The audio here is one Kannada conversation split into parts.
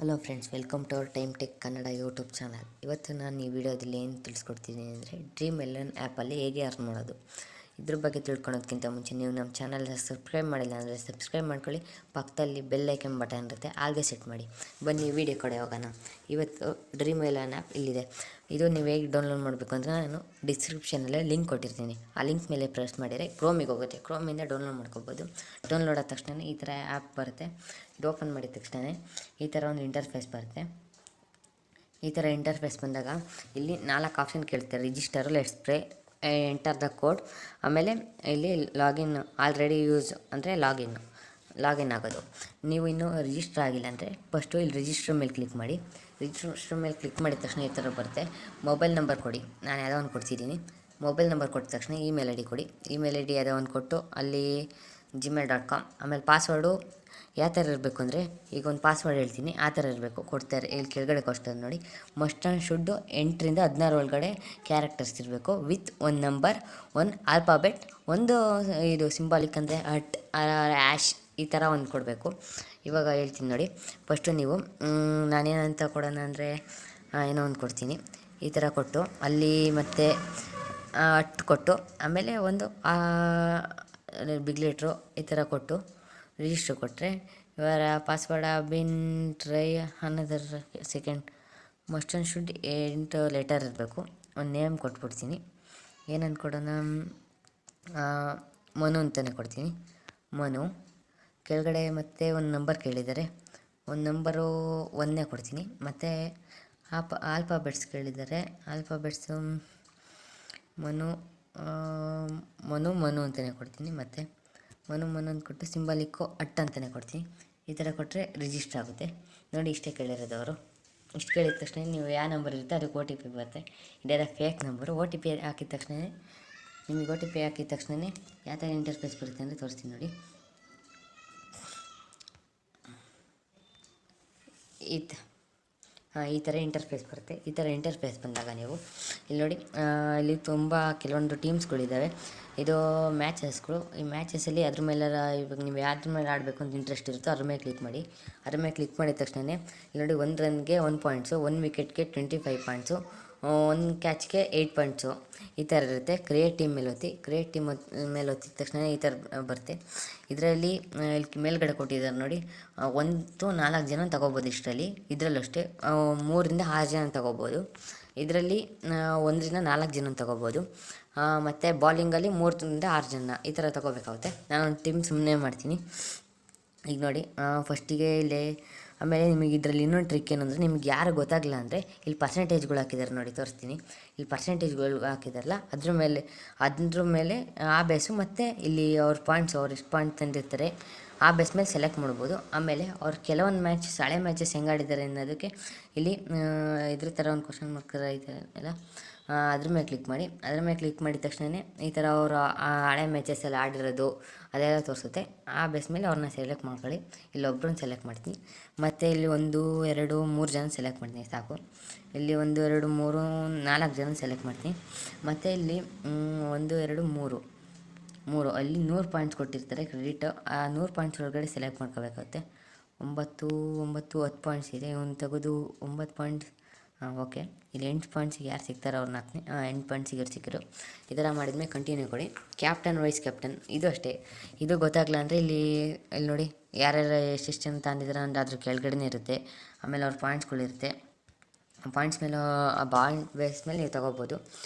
Hello friends, welcome to our time tech Kannada YouTube channel. ಇವತ್ತು ನಾನು ಈ ವಿಡಿಯೋದಲ್ಲಿ ಏನು ತಿಳಿಸ್ಕೊಡ್ತೀನಿ ಅಂದರೆ ಡ್ರೀಮ್11 ಆ್ಯಪಲ್ಲಿ ಹೇಗೆ ಅರ್ನ್ ಮಾಡೋದು. ಇದ್ರ ಬಗ್ಗೆ ತಿಳ್ಕೊಳೋದಕ್ಕಿಂತ ಮುಂಚೆ ನೀವು ನಮ್ಮ ಚಾನಲ್ನ ಸಬ್ಸ್ಕ್ರೈಬ್ ಮಾಡಿಲ್ಲ ಅಂದರೆ ಸಬ್ಸ್ಕ್ರೈಬ್ ಮಾಡ್ಕೊಳ್ಳಿ. ಪಕ್ಕದಲ್ಲಿ ಬೆಲ್ ಐಕನ್ ಬಟನ್ ಇರುತ್ತೆ, ಆಲ್ಗೆ ಸೆಟ್ ಮಾಡಿ. ಬನ್ನಿ ವಿಡಿಯೋ ಕಡೆ ಹೋಗೋಣ. ಇವತ್ತು ಡ್ರೀಮ್11 ಆ್ಯಪ್ ಇಲ್ಲಿದೆ. ಇದು ನೀವು ಹೇಗೆ ಡೌನ್ಲೋಡ್ ಮಾಡಬೇಕು ಅಂದರೆ ನಾನು ಡಿಸ್ಕ್ರಿಪ್ಷನಲ್ಲೇ ಲಿಂಕ್ ಕೊಟ್ಟಿರ್ತೀನಿ. ಆ ಲಿಂಕ್ ಮೇಲೆ ಪ್ರೆಸ್ ಮಾಡಿದರೆ ಕ್ರೋಮಿಗೆ ಹೋಗುತ್ತೆ. ಕ್ರೋಮಿಂದ ಡೌನ್ಲೋಡ್ ಮಾಡ್ಕೋಬೋದು. ಡೌನ್ಲೋಡ್ ಆದ ತಕ್ಷಣ ಈ ಥರ ಆ್ಯಪ್ ಬರುತ್ತೆ. ಇದು ಓಪನ್ ಮಾಡಿದ ತಕ್ಷಣ ಈ ಥರ ಒಂದು ಇಂಟರ್ಫೇಸ್ ಬರುತ್ತೆ. ಈ ಥರ ಇಂಟರ್ಫೇಸ್ ಬಂದಾಗ ಇಲ್ಲಿ 4 ಆಪ್ಷನ್ ಕೇಳ್ತಾರೆ: register, let's play, enter the code. ಆಮೇಲೆ ಇಲ್ಲಿ ಲಾಗಿನ್, ಆಲ್ರೆಡಿ ಯೂಸ್ ಅಂದರೆ ಲಾಗಿನ್ ಆಗೋದು. ನೀವು ಇನ್ನೂ ರಿಜಿಸ್ಟರ್ ಆಗಿಲ್ಲ ಅಂದರೆ ಫಸ್ಟು ಇಲ್ಲಿ ರಿಜಿಸ್ಟರ್ ಮೇಲೆ ಕ್ಲಿಕ್ ಮಾಡಿ. ರಿಜಿಸ್ಟರ್ ಮೇಲೆ ಕ್ಲಿಕ್ ಮಾಡಿದ ತಕ್ಷಣ ಈ ಥರ ಬರುತ್ತೆ. ಮೊಬೈಲ್ ನಂಬರ್ ಕೊಡಿ. ನಾನು ಯಾವುದೋ ಒಂದು ಕೊಡ್ತಿದ್ದೀನಿ. ಮೊಬೈಲ್ ನಂಬರ್ ಕೊಟ್ಟ ತಕ್ಷಣ ಇಮೇಲ್ ಐ ಡಿ ಕೊಡಿ. ಇಮೇಲ್ ಐ ಡಿ ಯಾವುದೋ ಒಂದು ಕೊಟ್ಟು ಅಲ್ಲಿ gmail.com. ಆಮೇಲೆ ಪಾಸ್ವರ್ಡು ಯಾವ ಥರ ಇರಬೇಕು ಅಂದರೆ, ಈಗ ಒಂದು ಪಾಸ್ವರ್ಡ್ ಹೇಳ್ತೀನಿ, ಆ ಥರ ಇರಬೇಕು. ಕೊಡ್ತಾರೆ ಇಲ್ಲಿ ಕೆಳಗಡೆ ಕೊಡ್ತಾರೆ ನೋಡಿ. ಮಸ್ಟ್ ಆ್ಯಂಡ್ ಶುಡ್ 8 ರಿಂದ 16 ಒಳಗಡೆ ಕ್ಯಾರೆಕ್ಟರ್ಸ್ ಇರಬೇಕು. ವಿತ್ ಒಂದು ನಂಬರ್, ಒಂದು ಆಲ್ಫಾಬೆಟ್, ಒಂದು ಇದು ಸಿಂಬಾಲಿಕ್ ಅಂದರೆ ಆ್ಯಶ್, ಈ ಥರ ಒಂದು ಕೊಡಬೇಕು. ಇವಾಗ ಹೇಳ್ತೀನಿ ನೋಡಿ. ಫಸ್ಟು ನೀವು ನಾನೇನಂತ ಕೊಡೋಣ ಅಂದರೆ ಏನೋ ಒಂದು ಕೊಡ್ತೀನಿ. ಈ ಥರ ಕೊಟ್ಟು ಅಲ್ಲಿ ಮತ್ತೆ ಕೊಟ್ಟು ಆಮೇಲೆ ಒಂದು ಬಿಗ್ ಲೆಟ್ರು ಈ ಥರ ಕೊಟ್ಟು ರಿಜಿಸ್ಟರ್ ಕೊಟ್ಟರೆ ಇವರ ಪಾಸ್ವರ್ಡ್ ಬಿನ್ try another second. Must and should 8 letter ಇರಬೇಕು. ಒಂದು ನೇಮ್ ಕೊಟ್ಬಿಡ್ತೀನಿ. ಏನಂತ ಕೊಡೋಣ, ಮನು ಅಂತಲೇ ಕೊಡ್ತೀನಿ. ಮನು. ಕೆಳಗಡೆ ಮತ್ತೆ ಒಂದು ನಂಬರ್ ಕೇಳಿದ್ದಾರೆ. ಒಂದು ನಂಬರು 1ನೇ ಕೊಡ್ತೀನಿ. ಮತ್ತು ಆಲ್ಫಾಬೆಟ್ಸ್ ಕೇಳಿದ್ದಾರೆ. ಆಲ್ಫಾಬೆಟ್ಸು ಮನು ಅಂತಲೇ ಕೊಡ್ತೀನಿ. ಮತ್ತು ಮನು ಅಂತ ಕೊಟ್ಟು ಸಿಂಬಾಲಿಕ್ಕು ಅಂತಲೇ ಕೊಡ್ತೀನಿ. ಈ ಥರ ಕೊಟ್ಟರೆ ರಿಜಿಸ್ಟರ್ ಆಗುತ್ತೆ ನೋಡಿ. ಇಷ್ಟೇ ಕೇಳಿರೋದು ಅವರು. ಇಷ್ಟು ಕೇಳಿದ ತಕ್ಷಣ ನೀವು ಯಾವ ನಂಬರ್ ಇರುತ್ತೆ ಅದಕ್ಕೆ OTP ಬರುತ್ತೆ. ಇದೆಲ್ಲ ಫೇಕ್ ನಂಬರು. OTP ಹಾಕಿದ ತಕ್ಷಣ ನಿಮಗೆ OTP ಹಾಕಿದ ತಕ್ಷಣ ಯಾವ ಥರ ಇಂಟರ್ಫೇಸ್ ಬರುತ್ತೆ ಅಂದರೆ ತೋರಿಸ್ತೀನಿ ನೋಡಿ. ಈ ಥರ ಇಂಟರ್ಫೇಸ್ ಬರುತ್ತೆ. ಈ ಥರ ಇಂಟರ್ಫೇಸ್ ಬಂದಾಗ ನೀವು ಇಲ್ಲಿ ನೋಡಿ, ಇಲ್ಲಿ ತುಂಬ ಕೆಲವೊಂದು ಟೀಮ್ಸ್ಗಳಿದ್ದಾವೆ. ಇದು ಮ್ಯಾಚಸ್ಗಳು. ಈ ಮ್ಯಾಚಸಲ್ಲಿ ಅದ್ರ ಮೇಲೆ ಇವಾಗ ನೀವು ಯಾವ್ದ್ರ ಮೇಲೆ ಆಡಬೇಕು ಅಂತ ಇಂಟ್ರೆಸ್ಟ್ ಇರುತ್ತೋ ಅದ್ರ ಮೇಲೆ ಕ್ಲಿಕ್ ಮಾಡಿ. ಅದ್ರ ಮೇಲೆ ಕ್ಲಿಕ್ ಮಾಡಿದ ತಕ್ಷಣ ಇಲ್ಲಿ ನೋಡಿ, 1 ರನ್ಗೆ 1 ಪಾಯಿಂಟ್ಸು, 1 ವಿಕೆಟ್ಗೆ 25 ಪಾಯಿಂಟ್ಸು, 1 ಕ್ಯಾಚ್ಗೆ 8 ಪಾಯಿಂಟ್ಸು, ಈ ಥರ ಇರುತ್ತೆ. ಕ್ರಿಯೇಟ್ ಟೀಮ್ ಮೇಲೆ ಒತ್ತಿ. ಕ್ರಿಯೇಟ್ ಟೀಮ್ ಮೇಲೆ ಒತ್ತಿದ ತಕ್ಷಣ ಈ ಥರ ಬರುತ್ತೆ. ಇದರಲ್ಲಿ ಇಲ್ಲಿ ಮೇಲ್ಗಡೆ ಕೊಟ್ಟಿದ್ದಾರೆ ನೋಡಿ, 1 to 4 ಜನ ತಗೋಬೋದು. ಇದರಲ್ಲೂ ಅಷ್ಟೇ 3 ರಿಂದ 6 ಜನ ತಗೋಬೋದು. ಇದರಲ್ಲಿ 1 ರಿಂದ 4 ಜನ ತಗೋಬೋದು. ಮತ್ತು ಬಾಲಿಂಗಲ್ಲಿ 3 ರಿಂದ 6 ಜನ ಈ ಥರ ತಗೋಬೇಕಾಗುತ್ತೆ. ನಾನು ಒಂದು ಟೀಮ್ ಸುಮ್ಮನೆ ಮಾಡ್ತೀನಿ. ಈಗ ನೋಡಿ, ಫಸ್ಟಿಗೆ ಇಲ್ಲಿ ಆಮೇಲೆ ನಿಮಗೆ ಇದರಲ್ಲಿ ಇನ್ನೊಂದು ಟ್ರಿಕ್ ಏನಂದರೆ, ನಿಮ್ಗೆ ಯಾರು ಗೊತ್ತಾಗಲ್ಲ ಅಂದರೆ ಇಲ್ಲಿ ಪರ್ಸೆಂಟೇಜ್ಗಳು ಹಾಕಿದ್ದಾರೆ ನೋಡಿ, ತೋರಿಸ್ತೀನಿ. ಇಲ್ಲಿ ಪರ್ಸೆಂಟೇಜ್ಗಳು ಹಾಕಿದಾರಲ್ಲ ಅದ್ರ ಮೇಲೆ ಆ ಬೇಸು ಮತ್ತು ಇಲ್ಲಿ ಅವ್ರ ಪಾಯಿಂಟ್ಸ್, ಅವ್ರು ಎಷ್ಟು ಪಾಯಿಂಟ್ ತಂದಿರ್ತಾರೆ ಆ ಬೇಸ್ ಮೇಲೆ ಸೆಲೆಕ್ಟ್ ಮಾಡ್ಬೋದು. ಆಮೇಲೆ ಅವ್ರು ಕೆಲವೊಂದು ಹಳೆ ಮ್ಯಾಚಸ್ ಹೆಂಗೆ ಆಡಿದ್ದಾರೆ ಅನ್ನೋದಕ್ಕೆ ಇಲ್ಲಿ ಇದ್ರ ಥರ ಒಂದು ಕ್ವಶನ್ ಮಾರ್ಕ್ ಇದೆ ಅಲ್ಲ, ಅದ್ರ ಮೇಲೆ ಕ್ಲಿಕ್ ಮಾಡಿ. ಅದ್ರ ಮೇಲೆ ಕ್ಲಿಕ್ ಮಾಡಿದ ತಕ್ಷಣ ಈ ಥರ ಅವರು ಹಳೆ ಮ್ಯಾಚಸ್ ಎಲ್ಲ ಆಡಿರೋದು ಅದೆಲ್ಲ ತೋರಿಸುತ್ತೆ. ಆ ಬೇಸ್ ಮೇಲೆ ಅವ್ರನ್ನ ಸೆಲೆಕ್ಟ್ ಮಾಡ್ಕೊಳ್ಳಿ. ಇಲ್ಲೊಬ್ಬರನ್ನ ಸೆಲೆಕ್ಟ್ ಮಾಡ್ತೀನಿ. ಮತ್ತು ಇಲ್ಲಿ 1, 2, 3 ಜನ ಸೆಲೆಕ್ಟ್ ಮಾಡ್ತೀನಿ ಸಾಕು. ಇಲ್ಲಿ 1, 2, 3, 4 ಜನ ಸೆಲೆಕ್ಟ್ ಮಾಡ್ತೀನಿ. ಮತ್ತು ಇಲ್ಲಿ 1, 2, 3 ಅಲ್ಲಿ 100 ಪಾಯಿಂಟ್ಸ್ ಕೊಟ್ಟಿರ್ತಾರೆ ಕ್ರೆಡಿಟ್. ಆ 100 ಪಾಯಿಂಟ್ಸ್ ಒಳಗಡೆ ಸೆಲೆಕ್ಟ್ ಮಾಡ್ಕೋಬೇಕಾಗುತ್ತೆ. 9, 10 ಪಾಯಿಂಟ್ಸ್ ಇದೆ. ಇವನು ತೆಗೆದು 9 ಪಾಯಿಂಟ್ಸ್. ಓಕೆ. ಇಲ್ಲಿ 8 ಪಾಯಿಂಟ್ಸಿಗೆ ಯಾರು ಸಿಗ್ತಾರೋ ಅವ್ರನ್ನ ಹಾಕ್ತೀನಿ. 8 ಪಾಯಿಂಟ್ಸಿಗೆ ಯಾರು ಸಿಕ್ಕರು. ಈ ಥರ ಮಾಡಿದ್ಮೇಲೆ ಕಂಟಿನ್ಯೂ ಕೊಡಿ. ಕ್ಯಾಪ್ಟನ್, ವೈಸ್ ಕ್ಯಾಪ್ಟನ್ ಇದು ಅಷ್ಟೇ. ಇದು ಗೊತ್ತಾಗಲ್ಲ ಅಂದರೆ ಇಲ್ಲಿ ನೋಡಿ, ಯಾರ್ಯಾರು ಎಷ್ಟೆಷ್ಟು ಜನ ತಂದಿದ್ದಾರೆ ಅಂದರೆ ಅದ್ರ ಕೆಳಗಡೆನೇ ಇರುತ್ತೆ. ಆಮೇಲೆ ಅವ್ರ ಪಾಯಿಂಟ್ಸ್ಗಳಿರುತ್ತೆ. ಪಾಯಿಂಟ್ಸ್ ಮೇಲೆ ಆ ಬಾಲ್ ಬೇಸ್ ಮೇಲೆ ನೀವು ತೊಗೋಬೋದು.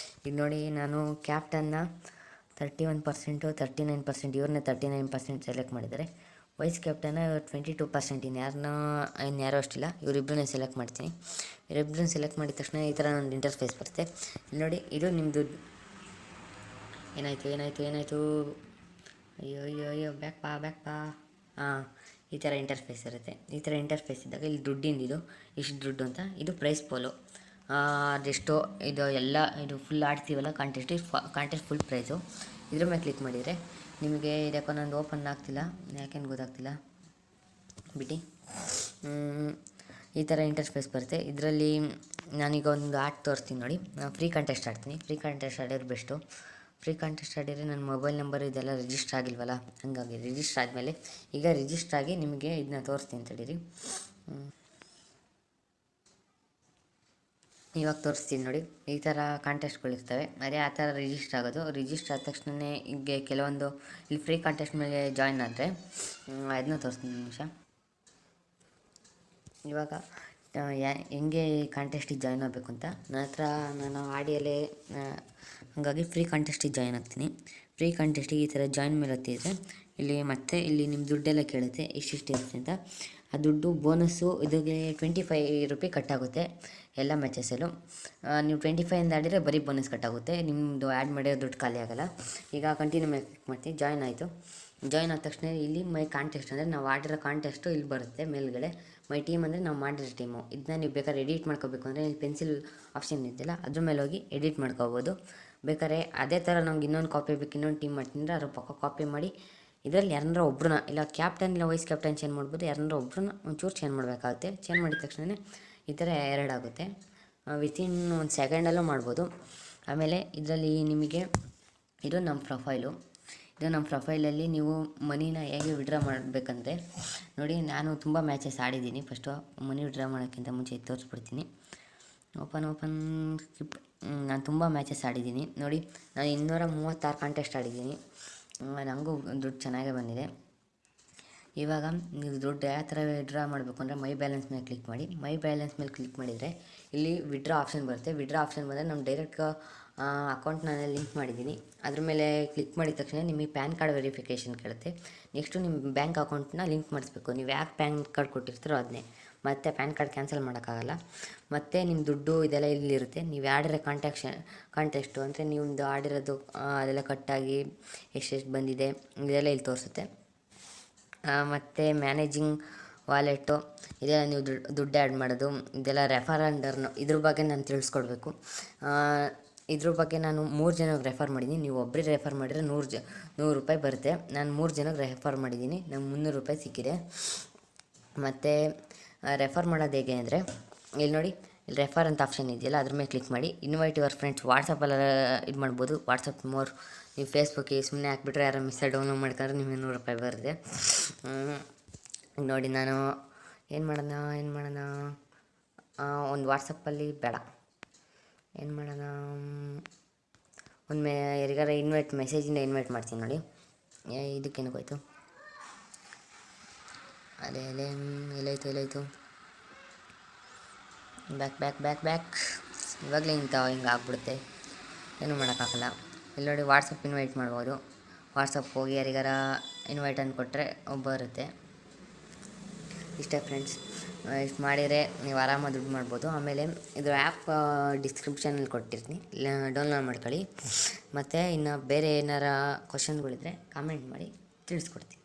ಈಗ ನೋಡಿ, ನಾನು ಕ್ಯಾಪ್ಟನ್ನ 31%, 39%, ಇವ್ರನ್ನೇ 39% ಸೆಲೆಕ್ಟ್ ಮಾಡಿದ್ದಾರೆ. ವೈಸ್ ಕ್ಯಾಪ್ಟನ್ನ 22%. ಇನ್ಯಾರೋ ಅಷ್ಟಿಲ್ಲ, ಇವರಿಬ್ಬರನ್ನೇ ಸೆಲೆಕ್ಟ್ ಮಾಡ್ತೀನಿ. ಇವರಿಬ್ಬರನ್ನ ಸೆಲೆಕ್ಟ್ ಮಾಡಿದ ತಕ್ಷಣ ಈ ಥರ ಒಂದು ಇಂಟರ್ಫೇಸ್ ಬರುತ್ತೆ. ಇಲ್ಲಿ ನೋಡಿ, ಇದು ನಿಮ್ಮದು ಏನಾಯಿತು ಅಯ್ಯೋ ಬ್ಯಾಕ್ ಪಾ. ಈ ಥರ ಇಂಟರ್ಫೇಸ್ ಇರುತ್ತೆ. ಈ ಥರ ಇಂಟರ್ಫೇಸ್ ಇದ್ದಾಗ ಇಲ್ಲಿ ದುಡ್ಡಿಂದಿದು ಇಷ್ಟು ದುಡ್ಡು ಅಂತ, ಇದು ಪ್ರೈಸ್ ಪೋಲು. ಅದೆಷ್ಟೋ ಇದು ಫುಲ್ ಆಡ್ತೀವಲ್ಲ ಕಾಂಟೆಸ್ಟ್ ಫುಲ್ ಪ್ರೈಸು. ಇದ್ರ ಮೇಲೆ ಕ್ಲಿಕ್ ಮಾಡಿದರೆ ನಿಮಗೆ ಇದಕ್ಕೋ ನಂದು ಓಪನ್ ಆಗ್ತಿಲ್ಲ, ಯಾಕೆಂದು ಗೊತ್ತಾಗ್ತಿಲ್ಲ ಬಿಟ್ಟು. ಈ ಥರ ಇಂಟರ್ಫೇಸ್ ಬರುತ್ತೆ. ಇದರಲ್ಲಿ ನಾನೀಗ ಒಂದು ಆಟ ತೋರಿಸ್ತೀನಿ ನೋಡಿ. ನಾನು ಫ್ರೀ ಕಾಂಟೆಸ್ಟ್ ಆಡ್ತೀನಿ. ಫ್ರೀ ಕಾಂಟೆಸ್ಟ್ ಆಡಿದ್ರೆ ಬೆಸ್ಟು. ಫ್ರೀ ಕಾಂಟೆಸ್ಟ್ ಆಡಿದರೆ ನನ್ನ ಮೊಬೈಲ್ ನಂಬರ್ ಇದೆಲ್ಲ ರಿಜಿಸ್ಟರ್ ಆಗಿಲ್ವಲ್ಲ, ಹಾಗಾಗಿ ರಿಜಿಸ್ಟರ್ ಆದಮೇಲೆ ಈಗ ರಿಜಿಸ್ಟರ್ ಆಗಿ ನಿಮಗೆ ಇದನ್ನ ತೋರಿಸ್ತೀನಿ ತಡೀರಿ. ಇವಾಗ ತೋರಿಸ್ತೀನಿ ನೋಡಿ. ಈ ಥರ ಕಾಂಟೆಸ್ಟ್ಗಳಿರ್ತವೆ. ಅದೇ ಆ ಥರ ರಿಜಿಸ್ಟರ್ ಆಗೋದು. ರಿಜಿಸ್ಟರ್ ಆದ ತಕ್ಷಣವೇ ಹೀಗೆ ಕೆಲವೊಂದು ಇಲ್ಲಿ ಫ್ರೀ ಕಾಂಟೆಸ್ಟ್ ಮೇಲೆ ಜಾಯ್ನ್ ಆದರೆ ಅದನ್ನ ತೋರಿಸ್ತೀನಿ ನಿಮಿಷ. ಇವಾಗ ಹೆಂಗೆ ಕಾಂಟೆಸ್ಟಿಗೆ ಜಾಯ್ನ್ ಆಗಬೇಕು ಅಂತ ನನ್ನ ಹತ್ರ ನಾನು ಆಡಿಯೋಲ್ಲೇ, ಹಾಗಾಗಿ ಫ್ರೀ ಕಾಂಟೆಸ್ಟಿಗೆ ಜಾಯ್ನ್ ಆಗ್ತೀನಿ. ಫ್ರೀ ಕಾಂಟೆಸ್ಟಿಗೆ ಈ ಥರ ಜಾಯ್ನ್ ಮೇಲೆ ಹೊತ್ತಿದ್ರೆ ಇಲ್ಲಿ ನಿಮ್ಮ ದುಡ್ಡೆಲ್ಲ ಕೇಳುತ್ತೆ ಇಷ್ಟಿಷ್ಟು ಇರುತ್ತೆ ಅಂತ. ಆ ದುಡ್ಡು ಬೋನಸ್ಸು ಇದಕ್ಕೆ 25 ರೂಪಾಯಿ ಕಟ್ಟಾಗುತ್ತೆ ಎಲ್ಲ ಮ್ಯಾಚಸಲ್ಲೂ. ನೀವು 25 ಆಡಿದರೆ ಬರೀ ಬೋನಸ್ ಕಟ್ಟಾಗುತ್ತೆ, ನಿಮ್ಮದು ಆ್ಯಡ್ ಮಾಡಿರೋ ದುಡ್ಡು ಖಾಲಿ ಆಗೋಲ್ಲ. ಈಗ ಕಂಟಿನ್ಯೂ ಮೇಲೆ ಕ್ಲಿಕ್ ಮಾಡ್ತೀನಿ. ಜಾಯ್ನ್ ಆಯಿತು. ಜಾಯ್ನ್ ಆದ ತಕ್ಷಣ ಇಲ್ಲಿ ಮೈ ಕಾಂಟೆಸ್ಟ್ ಅಂದರೆ ನಾವು ಆಡಿರೋ ಕಾಂಟೆಸ್ಟು ಇಲ್ಲಿ ಬರುತ್ತೆ ಮೇಲ್ಗಡೆ. ಮೈ ಟೀಮ್ ಅಂದರೆ ನಾವು ಮಾಡಿರೋ ಟೀಮು. ಇದನ್ನ ನೀವು ಬೇಕಾದ್ರೆ ಎಡಿಟ್ ಮಾಡ್ಕೋಬೇಕು ಅಂದರೆ ಇಲ್ಲಿ ಪೆನ್ಸಿಲ್ ಆಪ್ಷನ್ ಇದೆಯಲ್ಲ ಅದ್ರ ಮೇಲೆ ಹೋಗಿ ಎಡಿಟ್ ಮಾಡ್ಕೋಬೋದು. ಬೇಕಾದ್ರೆ ಅದೇ ಥರ ನಮ್ಗೆ ಇನ್ನೊಂದು ಕಾಪಿ ಬೇಕು, ಇನ್ನೊಂದು ಟೀಮ್ ಮಾಡ್ತೀನಿ ಅಂದರೆ ಅದ್ರ ಪಕ್ಕ ಕಾಪಿ ಮಾಡಿ ಇದರಲ್ಲಿ ಯಾರನ್ನಾರ ಒಬ್ಬರನ್ನ, ಇಲ್ಲ ಕ್ಯಾಪ್ಟನ್ ಇಲ್ಲ ವೈಸ್ ಕ್ಯಾಪ್ಟನ್ ಚೇಂಜ್ ಮಾಡ್ಬೋದು, ಯಾರನ್ನಾರ ಒಬ್ಬರನ್ನ ಒಂಚೂರು ಚೇಂಜ್ ಮಾಡಬೇಕಾಗುತ್ತೆ. ಚೇಂಜ್ ಮಾಡಿದ ತಕ್ಷಣ ಈ ಥರ ಎರಡಾಗುತ್ತೆ. ವಿತಿನ್ ಒಂದು ಸೆಕೆಂಡಲ್ಲೂ ಮಾಡ್ಬೋದು. ಆಮೇಲೆ ಇದರಲ್ಲಿ ನಿಮಗೆ ಇದು ನಮ್ಮ ಪ್ರೊಫೈಲಲ್ಲಿ ನೀವು ಮನಿನ ಹೇಗೆ ವಿಡ್ರಾ ಮಾಡಬೇಕಂದ್ರೆ ನೋಡಿ, ನಾನು ತುಂಬ ಮ್ಯಾಚಸ್ ಆಡಿದ್ದೀನಿ. ಫಸ್ಟು ಮನಿ ವಿಡ್ರಾ ಮಾಡೋಕ್ಕಿಂತ ಮುಂಚೆ ತೋರಿಸ್ಬಿಡ್ತೀನಿ. Open skip. ನಾನು ತುಂಬ ಮ್ಯಾಚಸ್ ಆಡಿದ್ದೀನಿ ನೋಡಿ. ನಾನು 236 ಕಾಂಟೆಸ್ಟ್ ಆಡಿದ್ದೀನಿ. ನನಗೂ ದುಡ್ಡು ಚೆನ್ನಾಗೇ ಬಂದಿದೆ. ಇವಾಗ ನೀವು ದುಡ್ಡು ಯಾವ ಥರ ವಿಡ್ರಾ ಮಾಡಬೇಕು ಅಂದರೆ ಮೈ ಬ್ಯಾಲೆನ್ಸ್ ಮೇಲೆ ಕ್ಲಿಕ್ ಮಾಡಿ. ಮೈ ಬ್ಯಾಲೆನ್ಸ್ ಮೇಲೆ ಕ್ಲಿಕ್ ಮಾಡಿದರೆ ಇಲ್ಲಿ ವಿಡ್ರಾ ಆಪ್ಷನ್ ಬರುತ್ತೆ. ವಿಡ್ರಾ ಆಪ್ಷನ್ ಬಂದರೆ ನಮ್ಮ ಡೈರೆಕ್ಟ್ ಅಕೌಂಟ್ ನಾನು ಲಿಂಕ್ ಮಾಡಿದ್ದೀನಿ. ಅದ್ರ ಮೇಲೆ ಕ್ಲಿಕ್ ಮಾಡಿದ ತಕ್ಷಣ ನಿಮಗೆ ಪ್ಯಾನ್ ಕಾರ್ಡ್ ವೆರಿಫಿಕೇಷನ್ ಕೇಳುತ್ತೆ. ನೆಕ್ಸ್ಟು ನಿಮ್ಮ ಬ್ಯಾಂಕ್ ಅಕೌಂಟನ್ನ ಲಿಂಕ್ ಮಾಡಿಸ್ಬೇಕು. ನೀವು ಯಾಕೆ ಪ್ಯಾನ್ ಕಾರ್ಡ್ ಕೊಟ್ಟಿರ್ತೀರೋ ಅದನ್ನೇ. ಮತ್ತು ಪ್ಯಾನ್ ಕಾರ್ಡ್ ಕ್ಯಾನ್ಸಲ್ ಮಾಡೋಕ್ಕಾಗಲ್ಲ. ಮತ್ತು ನಿಮ್ಮ ದುಡ್ಡು ಇದೆಲ್ಲ ಇಲ್ಲಿರುತ್ತೆ. ನೀವು ಆಡಿರೋ ಕಾಂಟೆಸ್ಟು ಅಂದರೆ ನಿಮ್ಮದು ಆಡಿರೋದು ಅದೆಲ್ಲ ಕಟ್ಟಾಗಿ ಎಷ್ಟೆಷ್ಟು ಬಂದಿದೆ ಇದೆಲ್ಲ ಇಲ್ಲಿ ತೋರಿಸುತ್ತೆ. ಮತ್ತು ಮ್ಯಾನೇಜಿಂಗ್ ವಾಲೆಟು ಇದೆಲ್ಲ ನೀವು ದುಡ್ಡು ಆ್ಯಡ್ ಮಾಡೋದು, ಇದೆಲ್ಲ ರೆಫರಂಡರ್ನು ಇದ್ರ ಬಗ್ಗೆ ನಾನು ತಿಳಿಸ್ಕೊಡ್ಬೇಕು. ಇದ್ರ ಬಗ್ಗೆ ನಾನು 3 ಜನಕ್ಕೆ ರೆಫರ್ ಮಾಡಿದ್ದೀನಿ. ನೀವು ಒಬ್ಬರಿಗೆ ರೆಫರ್ ಮಾಡಿದರೆ 100 ರೂಪಾಯಿ ಬರುತ್ತೆ. ನಾನು 3 ಜನಕ್ಕೆ ರೆಫರ್ ಮಾಡಿದ್ದೀನಿ, ನಂಗೆ 300 ರೂಪಾಯಿ ಸಿಕ್ಕಿದೆ. ಮತ್ತು ರೆಫರ್ ಮಾಡೋದು ಹೇಗೆ ಅಂದರೆ ಇಲ್ಲಿ ನೋಡಿ, ಇಲ್ಲಿ ರೆಫರ್ ಅಂತ ಆಪ್ಷನ್ ಇದೆಯಲ್ಲ ಅದ್ರ ಮೇಲೆ ಕ್ಲಿಕ್ ಮಾಡಿ. ಇನ್ವೈಟ್ ಯುವರ್ ಫ್ರೆಂಡ್ಸ್ ವಾಟ್ಸಪ್ಪೆಲ್ಲ ಇದು ಮಾಡ್ಬೋದು. ವಾಟ್ಸಪ್ ಮೋರ್ ನೀವು ಫೇಸ್ಬುಕ್ಕಿಗೆ ಸುಮ್ಮನೆ ಹಾಕ್ಬಿಟ್ರೆ ಯಾರೋ ಮಿಸ್ಸಾಗಿ ಡೌನ್ಲೋಡ್ ಮಾಡ್ಕೊಂಡ್ರೆ ನಿಮಗೆ 100 ರೂಪಾಯಿ ಬರುತ್ತೆ. ನೋಡಿ ನಾನು ಏನು ಮಾಡೋಣ ಒಂದು ವಾಟ್ಸಪ್ಪಲ್ಲಿ ಬೇಡ, ಏನು ಮಾಡೋಣ ಯಾರಿಗಾರ ಮೆಸೇಜಿಂದ ಇನ್ವೈಟ್ ಮಾಡ್ತೀನಿ ನೋಡಿ. ಇದಕ್ಕೇನಕ್ಕೋಯ್ತು, ಅದೇ ಎಲ್ಲಾಯಿತು ಬ್ಯಾಕ್ ಇವಾಗಲೇ ಹಿಂಗೆ ಆಗ್ಬಿಡುತ್ತೆ, ಏನೂ ಮಾಡೋಕ್ಕಾಗಲ್ಲ. ಇಲ್ಲಿ ನೋಡಿ ವಾಟ್ಸಪ್ ಇನ್ವೈಟ್ ಮಾಡ್ಬೋದು. ವಾಟ್ಸಪ್ ಹೋಗಿ ಯಾರಿಗಾರ ಇನ್ವೈಟ್ ಅಂತ ಕೊಟ್ಟರೆ ಬರುತ್ತೆ. ಇಷ್ಟೇ ಫ್ರೆಂಡ್ಸ್. ಇಷ್ಟು ಮಾಡಿದರೆ ನೀವು ಆರಾಮಾಗಿ ದುಡ್ಡು ಮಾಡ್ಬೋದು. ಆಮೇಲೆ ಇದು ಆ್ಯಪ್ ಡಿಸ್ಕ್ರಿಪ್ಷನಲ್ಲಿ ಕೊಟ್ಟಿರ್ತೀನಿ, ಡೌನ್ಲೋಡ್ ಮಾಡ್ಕೊಳ್ಳಿ. ಮತ್ತು ಇನ್ನು ಬೇರೆ ಏನಾರ ಕ್ವಶನ್ಗಳಿದ್ರೆ ಕಾಮೆಂಟ್ ಮಾಡಿ ತಿಳಿಸ್ಕೊಡ್ತೀನಿ.